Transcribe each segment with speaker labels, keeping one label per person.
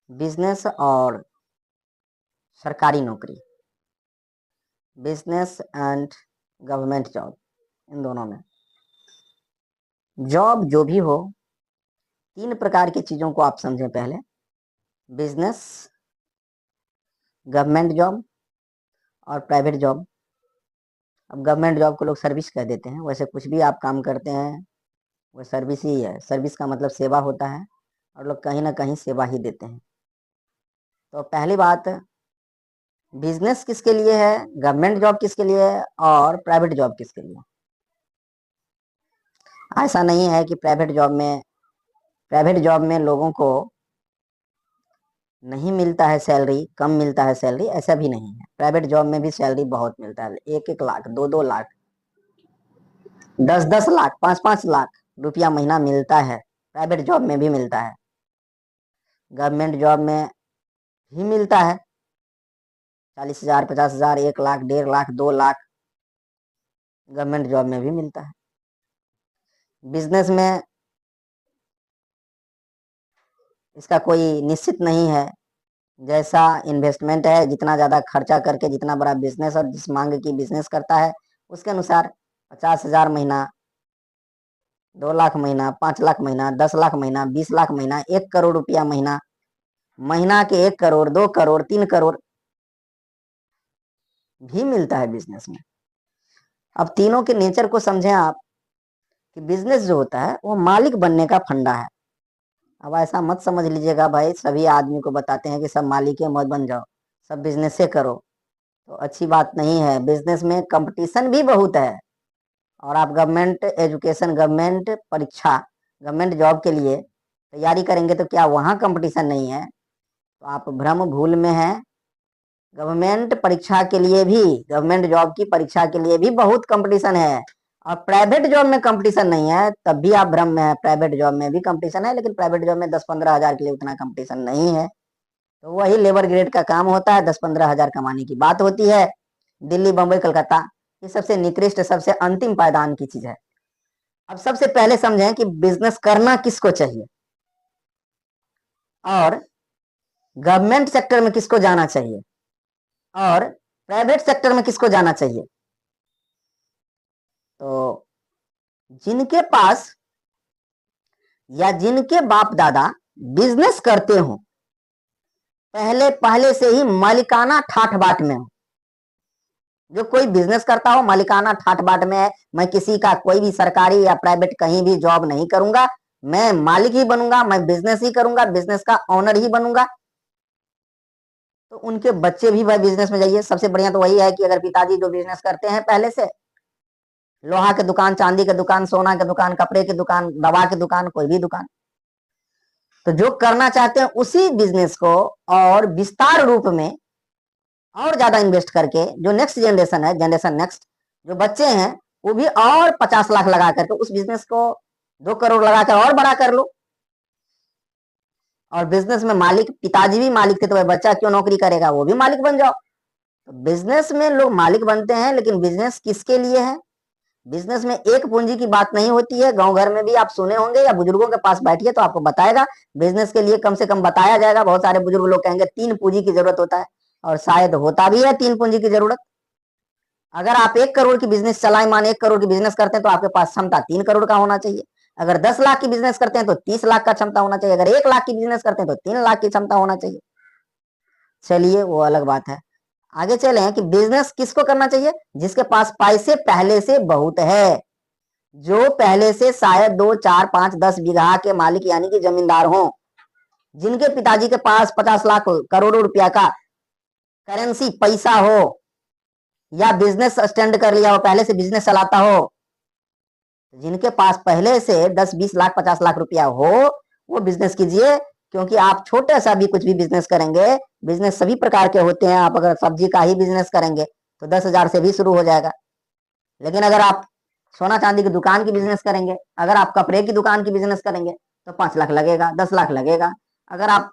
Speaker 1: Business और सरकारी नौकरी, बिजनेस एंड गवर्नमेंट जॉब, इन दोनों में जॉब जो भी हो, 3 प्रकार की चीज़ों को आप समझें पहले। बिजनेस, गवर्नमेंट जॉब और प्राइवेट जॉब। अब गवर्नमेंट जॉब को लोग सर्विस कह देते हैं, वैसे कुछ भी आप काम करते हैं वो सर्विस ही है। सर्विस का मतलब सेवा होता है और लोग कहीं ना कहीं सेवा ही देते हैं। तो पहली बात, बिजनेस किसके लिए है, गवर्नमेंट जॉब किसके लिए है और प्राइवेट जॉब किसके लिए। ऐसा नहीं है कि प्राइवेट जॉब में लोगों को नहीं मिलता है सैलरी, कम मिलता है सैलरी, ऐसा भी नहीं है। प्राइवेट जॉब में भी सैलरी बहुत मिलता है, 1-1 लाख, 2-2 लाख, 10-10 लाख, 5-5 लाख रुपया महीना मिलता है। प्राइवेट जॉब में भी मिलता है, गवर्नमेंट जॉब में भी मिलता है 40,000, 50,000, 1 लाख, 1.5 लाख, 2 लाख गवर्नमेंट जॉब में भी मिलता है। बिजनेस में इसका कोई निश्चित नहीं है, जैसा इन्वेस्टमेंट है, जितना ज़्यादा खर्चा करके जितना बड़ा बिजनेस और जिस मांग की बिजनेस करता है उसके अनुसार 50,000 महीना, 2 लाख महीना, 5 लाख महीना, 10 लाख महीना, 20 लाख महीना, 1 करोड़ रुपया महीना, महीना के 1 करोड़, 2 करोड़, 3 करोड़ भी मिलता है बिजनेस में। अब तीनों के नेचर को समझें आप कि बिजनेस जो होता है वो मालिक बनने का फंडा है। अब ऐसा मत समझ लीजिएगा भाई सभी आदमी को बताते हैं कि सब मालिक मत बन जाओ, सब बिजनेस से करो, तो अच्छी बात नहीं है। बिजनेस में कंपटीशन भी बहुत है और आप गवर्नमेंट एजुकेशन, गवर्नमेंट परीक्षा, गवर्नमेंट जॉब के लिए तैयारी करेंगे तो क्या वहाँ कंपटीशन नहीं है? तो आप भ्रम भूल में हैं। गवर्नमेंट परीक्षा के लिए भी, गवर्नमेंट जॉब की परीक्षा के लिए भी बहुत कंपटीशन है और प्राइवेट जॉब में कंपटीशन नहीं है, तब भी आप भ्रम में है। प्राइवेट जॉब में भी कंपटीशन है, लेकिन प्राइवेट जॉब में 10-15 हजार के लिए उतना कंपटीशन नहीं है। तो वही लेबर ग्रेड का काम होता है, 10-15 हजार कमाने की बात होती है। दिल्ली, बंबई, कलकत्ता ये सबसे निकृष्ट, सबसे अंतिम पायदान की चीज है। अब सबसे पहले समझें कि बिजनेस करना किसको चाहिए और गवर्नमेंट सेक्टर में किसको जाना चाहिए और प्राइवेट सेक्टर में किसको जाना चाहिए। तो जिनके पास या जिनके बाप दादा बिजनेस करते हो, पहले से ही मालिकाना ठाठ बाट में हो, जो कोई बिजनेस करता हो मालिकाना ठाठ बाट में है, मैं किसी का कोई भी सरकारी या प्राइवेट कहीं भी जॉब नहीं करूंगा, मैं मालिक ही बनूंगा, मैं बिजनेस ही करूंगा, बिजनेस का ओनर ही बनूंगा। तो उनके बच्चे भी भाई बिजनेस में जाइए। सबसे बढ़िया तो वही है कि अगर पिताजी जो बिजनेस करते हैं पहले से, लोहा की दुकान, चांदी की दुकान, सोना की दुकान, कपड़े की दुकान, दवा की दुकान, कोई भी दुकान, तो जो करना चाहते हैं उसी बिजनेस को और विस्तार रूप में और ज्यादा इन्वेस्ट करके, जो नेक्स्ट जनरेशन है, जनरेशन नेक्स्ट जो बच्चे हैं, वो भी और 50 लाख लगा करके उस बिजनेस को 2 करोड़ लगाकर और बड़ा कर लो। और बिजनेस में मालिक, पिताजी भी मालिक थे तो बच्चा क्यों नौकरी करेगा, वो भी मालिक बन जाओ। तो बिजनेस में लोग मालिक बनते हैं, लेकिन बिजनेस किसके लिए है? बिजनेस में एक पूंजी की बात नहीं होती है। गांव घर में भी आप सुने होंगे या बुजुर्गों के पास बैठिए तो आपको बताएगा, बिजनेस के लिए कम से कम बताया जाएगा। बहुत सारे बुजुर्ग लोग कहेंगे 3 पूंजी की जरूरत होता है, और शायद होता भी है 3 पूंजी की जरूरत। अगर आप 1 करोड़ की बिजनेस चलाए, मान 1 करोड़ की बिजनेस करते हैं तो आपके पास क्षमता 3 करोड़ का होना चाहिए। अगर 10 लाख की बिजनेस करते हैं तो 30 लाख का क्षमता होना चाहिए। अगर 1 लाख की बिजनेस करते हैं तो 3 लाख की क्षमता होना चाहिए। चलिए वो अलग बात है। आगे चले कि बिजनेस किसको करना चाहिए? जिसके पास पैसे पहले से बहुत है, जो पहले से शायद 2, 4, 5, 10 बीघा के मालिक यानी कि जमींदार हो, जिनके पिताजी के पास 50 लाख, करोड़ों रुपया का करेंसी पैसा हो, या बिजनेस स्टैंड कर लिया हो, पहले से बिजनेस चलाता हो। जिनके पास पहले से 10-20 लाख, 50 लाख रुपया हो, वो बिजनेस कीजिए। क्योंकि आप छोटे सा भी कुछ भी बिजनेस करेंगे, बिजनेस सभी प्रकार के होते हैं। आप अगर सब्जी का ही बिजनेस करेंगे तो 10,000 से भी शुरू हो जाएगा। लेकिन अगर आप सोना चांदी की दुकान की बिजनेस करेंगे, अगर आप कपड़े की दुकान की बिजनेस करेंगे तो 5 लाख लगेगा, 10 लाख लगेगा। अगर आप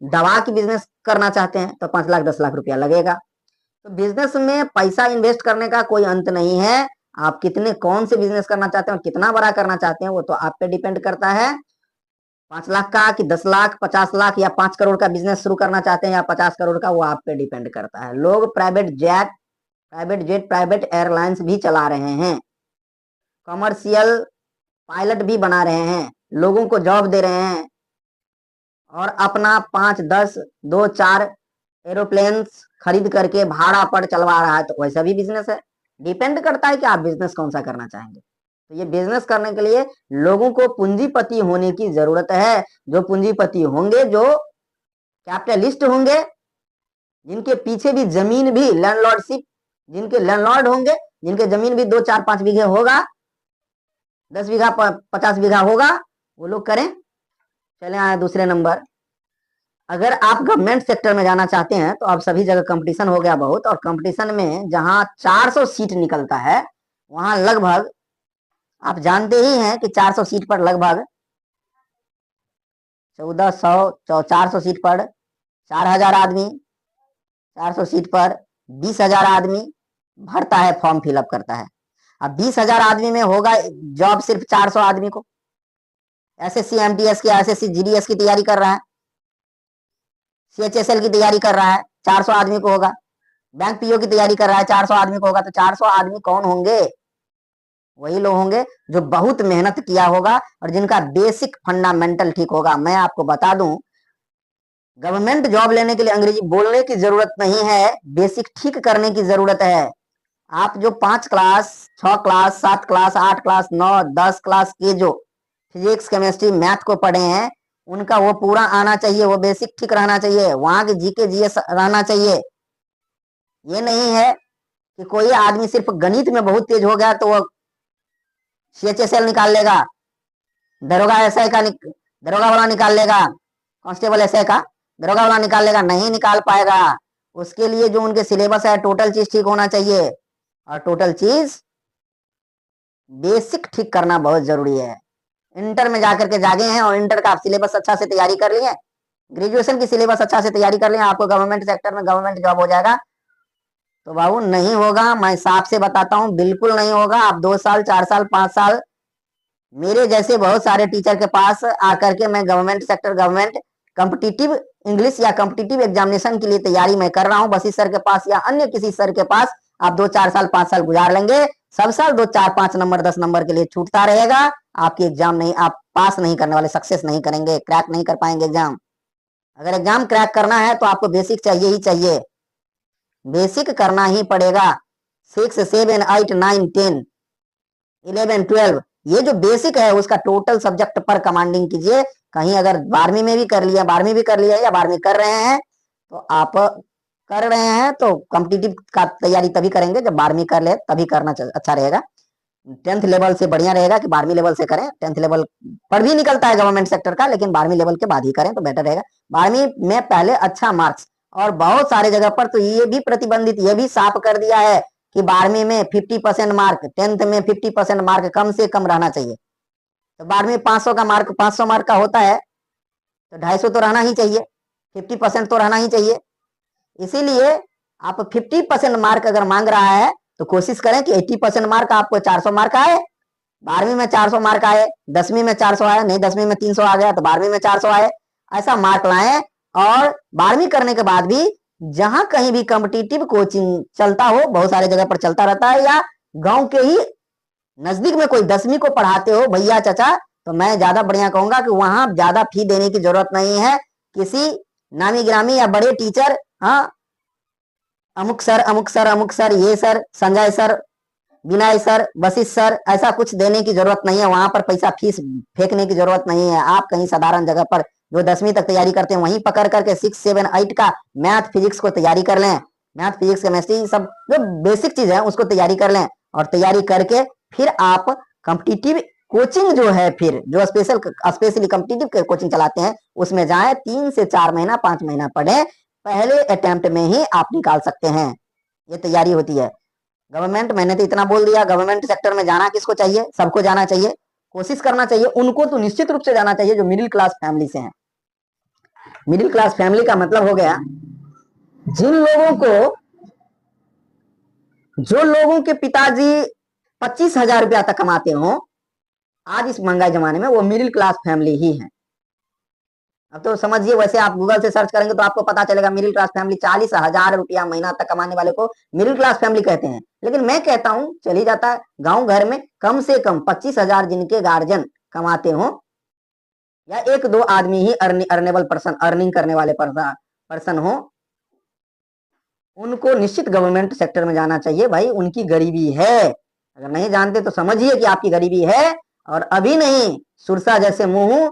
Speaker 1: दवा की बिजनेस करना चाहते हैं तो 5 लाख, 10 लाख रुपया लगेगा। तो बिजनेस में पैसा इन्वेस्ट करने का कोई अंत नहीं है। आप कितने, कौन से बिजनेस करना चाहते हैं, कितना बड़ा करना चाहते हैं, वो तो आप पे डिपेंड करता है। 5 लाख का कि 10 लाख 50 लाख या 5 करोड़ का बिजनेस शुरू करना चाहते हैं या 50 करोड़ का, वो आप पे डिपेंड करता है। लोग प्राइवेट जेट प्राइवेट एयरलाइंस भी चला रहे हैं, कमर्शियल पायलट भी बना रहे हैं, लोगों को जॉब दे रहे हैं और अपना 5 10 2 4 एरोप्लेन्स खरीद करके भाड़ा पर चलवा रहा है, तो वैसा भी बिजनेस है। डिपेंड करता है कि आप बिजनेस कौन सा करना चाहेंगे। तो ये बिजनेस करने के लिए लोगों को पूंजीपति होने की जरूरत है। जो पूंजीपति होंगे, जो कैपिटलिस्ट होंगे, जिनके पीछे भी जमीन भी लैंडलॉर्डशिप, जिनके लैंडलॉर्ड होंगे, जिनके जमीन भी 2 4 5 बीघे होगा, 10 बीघा 50 बीघा होगा, वो लोग करें। चले आए दूसरे नंबर। अगर आप गवर्नमेंट सेक्टर में जाना चाहते हैं तो अब सभी जगह कंपटीशन हो गया बहुत, और कंपटीशन में जहां 400 सीट निकलता है, वहां लगभग आप जानते ही हैं कि 400 सीट पर लगभग 1400 400 सीट पर 4000 आदमी, 400 सीट पर 20,000 आदमी भरता है, फॉर्म फिलअप करता है। अब 20,000 आदमी में होगा जॉब सिर्फ 400 आदमी को। एसएससी एमटीएस की, एसएससी जीडीएस की तैयारी कर रहा है, सीएचएसएल की तैयारी कर रहा है, 400 आदमी को होगा। बैंक पीओ की तैयारी कर रहा है, 400 आदमी को होगा। तो 400 आदमी कौन होंगे? वही लोग होंगे जो बहुत मेहनत किया होगा और जिनका बेसिक फंडामेंटल ठीक होगा। मैं आपको बता दूं, गवर्नमेंट जॉब लेने के लिए अंग्रेजी बोलने की जरूरत नहीं है, बेसिक ठीक करने की जरूरत है। आप जो 5 class 6 class 7 class 8 class 9 10 class के जो फिजिक्स केमिस्ट्री मैथ को पढ़े हैं, उनका वो पूरा आना चाहिए, वो बेसिक ठीक रहना चाहिए, वहां के जीके जीएस रहना चाहिए। ये नहीं है कि कोई आदमी सिर्फ गणित में बहुत तेज हो गया तो वो सीएचएसएल निकाल लेगा, दरोगा एसआई का दरोगा वाला निकाल लेगा, कांस्टेबल एसआई का दरोगा वाला निकाल लेगा। नहीं निकाल पाएगा। उसके लिए जो उनके सिलेबस है, टोटल चीज ठीक होना चाहिए, और टोटल चीज बेसिक ठीक करना बहुत जरूरी है। इंटर में जाकर के जागे हैं और इंटर का आप सिलेबस अच्छा से तैयारी कर लिए, ग्रेजुएशन की सिलेबस अच्छा से तैयारी कर लिए, आपको गवर्नमेंट सेक्टर में गवर्नमेंट जॉब हो जाएगा, तो बाबू नहीं होगा। मैं साफ से बताता हूं, बिल्कुल नहीं होगा। आप 2 साल 4 साल 5 साल, मेरे जैसे बहुत सारे टीचर के पास आकर के मैं government sector, government competitive English या कॉम्पिटिटिव एग्जामिनेशन के लिए तैयारी मैं कर रहा हूं, बसी सर के पास या अन्य किसी सर के पास आप 2 4 साल 5 साल गुजार लेंगे, सब साल 2 4 5 नंबर 10 नंबर के लिए छूटता रहेगा। आपकी एग्जाम नहीं, आप पास नहीं करने वाले, सक्सेस नहीं करेंगे, क्रैक नहीं कर पाएंगे एग्जाम। अगर एग्जाम क्रैक करना है तो आपको बेसिक चाहिए ही चाहिए, बेसिक करना ही पड़ेगा। 6 7 8 9 10 11 12 ये जो बेसिक है उसका टोटल सब्जेक्ट पर कमांडिंग कीजिए। कहीं अगर 12वीं में भी कर लिया, 12वीं भी कर लिया या 12वीं कर रहे हैं, तो आप कर रहे हैं तो कॉम्पिटिटिव का तैयारी तभी करेंगे जब 12वीं कर ले, तभी करना अच्छा रहेगा। 10th लेवल से बढ़िया रहेगा कि 12वीं लेवल से करें। 10th लेवल पर भी निकलता है गवर्नमेंट सेक्टर का, लेकिन 12वीं लेवल के बाद ही करें तो बेटर रहेगा। 12वीं में पहले अच्छा मार्क्स, और बहुत सारे जगह पर तो ये भी प्रतिबंधित, ये भी साफ कर दिया है कि 12वीं में 50% मार्क, 10th में 50% मार्क कम से कम रहना चाहिए। तो 12वीं 500 का मार्क, 500 मार्क का होता है, तो 250 तो रहना ही चाहिए, 50% तो रहना ही चाहिए। इसीलिए आप 50% मार्क अगर मांग रहा है तो कोशिश करें कि 80% मार्क आपको 400 मार्क आए। 12वीं में 400 मार्क आए, 10वीं में 400 आए, नहीं 10वीं में 300 आ गया तो 12वीं में 400 आए, ऐसा मार्क लाएं। और 12वीं करने के बाद भी जहां कहीं भी कॉम्पिटिटिव कोचिंग चलता हो, बहुत सारे जगह पर चलता रहता है, या गांव के ही नजदीक में कोई 10वीं को पढ़ाते हो भैया चाचा, तो मैं ज्यादा बढ़िया कहूंगा कि वहां ज्यादा फी देने की जरूरत नहीं है। किसी नामी ग्रामी या बड़े टीचर, हाँ अमुक सर अमुक सर अमुक सर, ये सर संजय सर, विनय सर, वशिष्ठ सर, ऐसा कुछ देने की जरूरत नहीं है। वहां पर पैसा फीस फेंकने की जरूरत नहीं है। आप कहीं साधारण जगह पर जो 10वीं तक तैयारी करते हैं वहीं पकड़ करके 6 7 8 का मैथ फिजिक्स को तैयारी कर लें। मैथ फिजिक्स केमिस्ट्री सब जो बेसिक चीज है उसको तैयारी कर लें, और तैयारी करके फिर आप कॉम्पिटिटिव कोचिंग जो है, फिर जो स्पेशली कॉम्पिटिटिव कोचिंग चलाते हैं उसमें जाए, 3 से 4 महीना 5 महीना पढ़े, पहले अटेम्प्ट में ही आप निकाल सकते हैं। ये तैयारी होती है। गवर्नमेंट, मैंने तो इतना बोल दिया, गवर्नमेंट सेक्टर में जाना किसको चाहिए? सबको जाना चाहिए, कोशिश करना चाहिए। उनको तो निश्चित रूप से जाना चाहिए जो मिडिल क्लास फैमिली से हैं। मिडिल क्लास फैमिली का मतलब हो गया जिन लोगों को, जो लोगों के पिताजी 25,000 रुपया तक कमाते हो आज इस महंगाई जमाने में, वो मिडिल क्लास फैमिली ही है। अब तो समझिए, वैसे आप गूगल से सर्च करेंगे तो आपको पता चलेगा मिडिल क्लास फैमिली 40,000 रुपया महीना तक कमाने वाले को मिडिल क्लास फैमिली कहते हैं। लेकिन मैं कहता हूं चली जाता है गांव घर में कम से कम 25,000 जिनके गार्जियन कमाते हो, या एक दो आदमी ही अर्नेबल पर्सन, अर्निंग करने वाले पर्सन हो, उनको निश्चित गवर्नमेंट सेक्टर में जाना चाहिए। भाई उनकी गरीबी है, अगर नहीं जानते तो समझिए कि आपकी गरीबी है, और अभी नहीं, सुरसा जैसे मुंह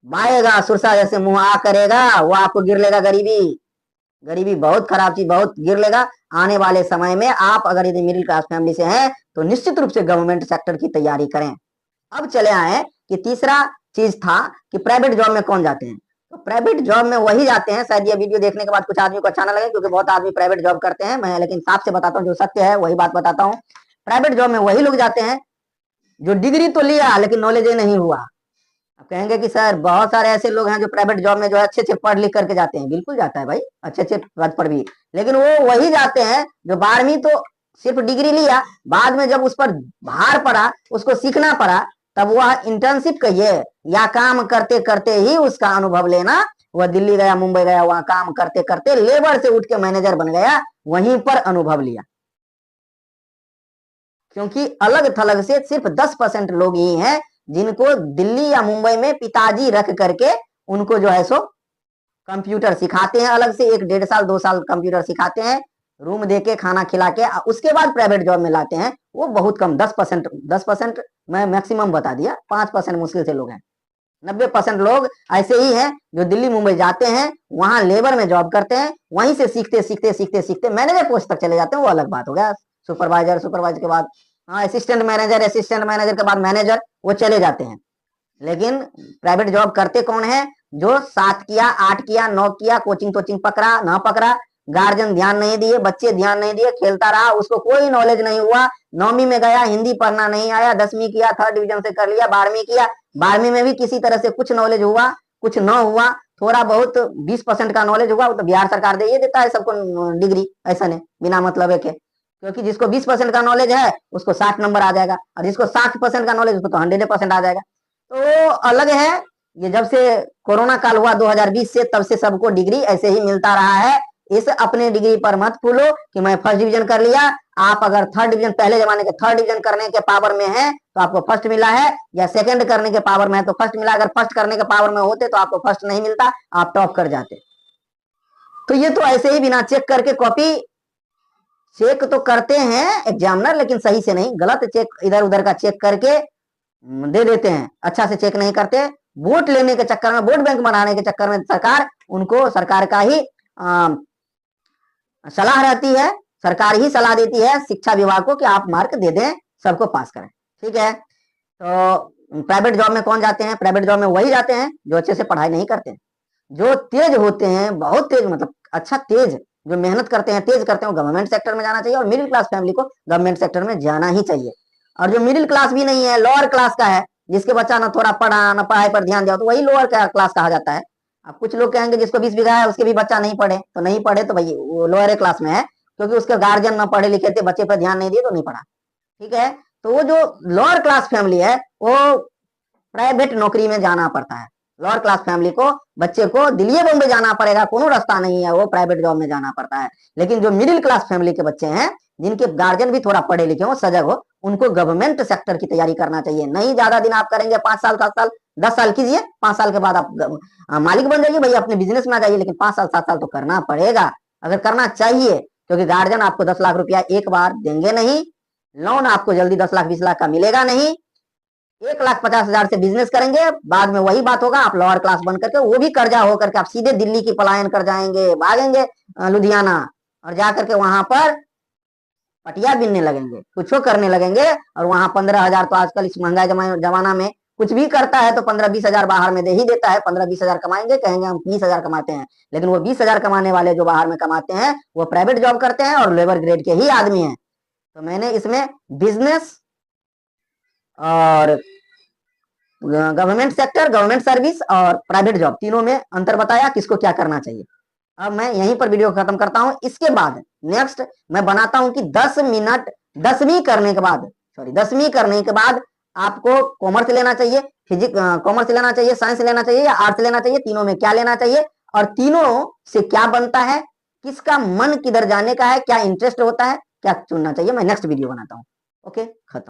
Speaker 1: बाएगा, सुरसा जैसे मुंह आ करेगा, वो आपको गिर लेगा। गरीबी, गरीबी बहुत खराब चीज, बहुत गिर लेगा। आने वाले समय में आप अगर यदि मिडिल क्लास फैमिली से हैं तो निश्चित रूप से गवर्नमेंट सेक्टर की तैयारी करें। अब चले आए कि तीसरा चीज था कि प्राइवेट जॉब में कौन जाते हैं। तो प्राइवेट जॉब में वही जाते हैं, शायद ये वीडियो देखने के बाद कुछ आदमी को अच्छा ना लगे, क्योंकि बहुत आदमी प्राइवेट जॉब करते हैं, मैं लेकिन साफ से बताता हूँ, जो सत्य है वही बात बताता हूँ। प्राइवेट जॉब में वही लोग जाते हैं जो डिग्री तो लिया लेकिन नॉलेज नहीं हुआ। आप कहेंगे कि सर बहुत सारे ऐसे लोग हैं जो प्राइवेट जॉब में जो है अच्छे अच्छे पढ़ लिख करके जाते हैं। बिल्कुल जाता है भाई, अच्छे अच्छे पद पर भी, लेकिन वो वही जाते हैं जो 12वीं तो सिर्फ डिग्री लिया, बाद में जब उस पर भार पड़ा, उसको सीखना पड़ा, तब वह इंटर्नशिप कहिए या काम करते करते ही उसका अनुभव लेना, वह दिल्ली गया, मुंबई गया, वहां काम करते करते लेबर से उठ के मैनेजर बन गया, वहीं पर अनुभव लिया। क्योंकि अलग थलग से सिर्फ 10% लोग ही हैं जिनको दिल्ली या मुंबई में पिताजी रख करके उनको जो है सो कंप्यूटर सिखाते हैं, अलग से 1-1.5 साल 2 साल कंप्यूटर सिखाते हैं, रूम देके खाना खिला के, उसके बाद प्राइवेट जॉब में लाते हैं। वो बहुत कम, 10% मैं मैक्सिमम बता दिया, 5% मुश्किल से लोग हैं। 90% लोग ऐसे ही हैं जो दिल्ली मुंबई जाते हैं, वहां लेबर में जॉब करते हैं, वहीं से सीखते सीखते सीखते सीखते मैनेजर पोस्ट तक चले जाते हैं। वो अलग बात हो गया, सुपरवाइजर, सुपरवाइजर के बाद असिस्टेंट मैनेजर, असिस्टेंट मैनेजर के बाद मैनेजर, वो चले जाते हैं। लेकिन प्राइवेट जॉब करते कौन है? जो 7 किया, 8 किया, 9 किया, कोचिंग तोचिंग पकड़ा ना पकड़ा, गार्जियन ध्यान नहीं दिए, बच्चे ध्यान नहीं दिए, खेलता रहा, उसको कोई नॉलेज नहीं हुआ। 9वीं में गया, हिंदी पढ़ना नहीं आया, 10वीं किया, 3rd डिवीजन से कर लिया, 12वीं किया, 12वीं में भी किसी तरह से कुछ नॉलेज हुआ, कुछ न हुआ, थोड़ा बहुत 20% का नॉलेज हुआ, तो बिहार सरकार दे ये देता है सबको डिग्री, ऐसा नहीं बिना मतलब के। क्योंकि जिसको 20% का नॉलेज है उसको 60 नंबर आ जाएगा, और जिसको 60% का नॉलेज उसको तो 100% आ जाएगा। तो अलग है, ये जब से कोरोना काल हुआ 2020 से, तब से सबको डिग्री ऐसे ही मिलता रहा है। इस अपने डिग्री पर मत फूलो कि मैं 1st डिवीजन कर लिया। आप अगर 3rd डिवीजन, पहले जमाने के 3rd डिवीजन करने के पावर में है तो आपको 1st मिला है, या 2nd करने के पावर में है तो 1st मिला। अगर 1st करने के पावर में होते तो आपको 1st नहीं मिलता, आप टॉप कर जाते। तो ये तो ऐसे ही बिना चेक करके, कॉपी चेक तो करते हैं एग्जामिनर, लेकिन सही से नहीं, गलत चेक, इधर उधर का चेक करके दे देते हैं, अच्छा से चेक नहीं करते। वोट लेने के चक्कर में, वोट बैंक बनाने के चक्कर में सरकार, उनको सरकार का ही सलाह रहती है, सरकार ही सलाह देती है शिक्षा विभाग को कि आप मार्क दे दें, सबको पास करें। ठीक है, तो प्राइवेट जॉब में कौन जाते हैं? प्राइवेट जॉब में वही जाते हैं जो अच्छे से पढ़ाई नहीं करते, जो तेज होते हैं, बहुत तेज, मतलब अच्छा तेज, जो मेहनत करते हैं, तेज करते हैं, वो गवर्नमेंट सेक्टर में जाना चाहिए। और मिडिल क्लास फैमिली को गवर्नमेंट सेक्टर में जाना ही चाहिए। और जो मिडिल क्लास भी नहीं है, लोअर क्लास का है, जिसके बच्चा ना थोड़ा पढ़ा, ना पढ़ाई पर ध्यान दिया, तो वही लोअर क्लास कहा जाता है। अब कुछ लोग कहेंगे जिसको 20 बीघा है उसके भी बच्चा नहीं पढ़े, तो नहीं पढ़े तो भाई वो लोअर क्लास में है, क्योंकि उसके गार्जियन ना पढ़े लिखे थे, बच्चे पर ध्यान नहीं दिए तो नहीं पढ़ा। ठीक है, तो वो जो लोअर क्लास फैमिली है वो प्राइवेट नौकरी में जाना पड़ता है। लोअर क्लास फैमिली को, बच्चे को दिल्ली बॉम्बे जाना पड़ेगा, कोनो रास्ता नहीं है, वो प्राइवेट जॉब में जाना पड़ता है। लेकिन जो मिडिल क्लास फैमिली के बच्चे हैं, जिनके गार्जियन भी थोड़ा पढ़े लिखे हो, सजग हो, उनको गवर्नमेंट सेक्टर की तैयारी करना चाहिए। नहीं ज्यादा दिन आप करेंगे, 5 साल 7 साल 10 साल कीजिए, 5 साल के बाद आप मालिक बन जाइए, भैया अपने बिजनेस में आ जाइए, लेकिन 5 साल 7 साल तो करना पड़ेगा, अगर करना चाहिए। क्योंकि गार्जियन आपको 10 लाख रुपया एक बार देंगे नहीं, लोन आपको जल्दी 10 लाख 20 लाख का मिलेगा नहीं। 1,50,000 से बिजनेस करेंगे, बाद में वही बात होगा, आप लोअर क्लास बन करके, वो भी कर्जा होकर के आप सीधे दिल्ली की पलायन कर जाएंगे, भागेंगे लुधियाना, और जाकर के वहां पर पटिया बिनने लगेंगे, कुछ करने लगेंगे। और वहां 15,000 तो आजकल इस महंगाई जमाना में कुछ भी करता है तो 15-20 हजार बाहर में दे ही देता है। 15-20 हजार कमाएंगे, कहेंगे हम 20,000 कमाते हैं, लेकिन वो 20,000 कमाने वाले जो बाहर में कमाते हैं वो प्राइवेट जॉब करते हैं और लेबर ग्रेड के ही आदमी हैं। तो मैंने इसमें बिजनेस और गवर्नमेंट सेक्टर, गवर्नमेंट सर्विस और प्राइवेट जॉब, तीनों में अंतर बताया, किसको क्या करना चाहिए। अब मैं यहीं पर वीडियो खत्म करता हूं। इसके बाद नेक्स्ट मैं बनाता हूं कि 10 मिनट 10वीं करने के बाद आपको कॉमर्स लेना चाहिए, कॉमर्स लेना चाहिए, साइंस लेना चाहिए या आर्ट्स लेना चाहिए, तीनों में क्या लेना चाहिए और तीनों से क्या बनता है, किसका मन किधर जाने का है, क्या इंटरेस्ट होता है, क्या चुनना चाहिए। मैं नेक्स्ट वीडियो बनाता हूँ। ओके, खत्म।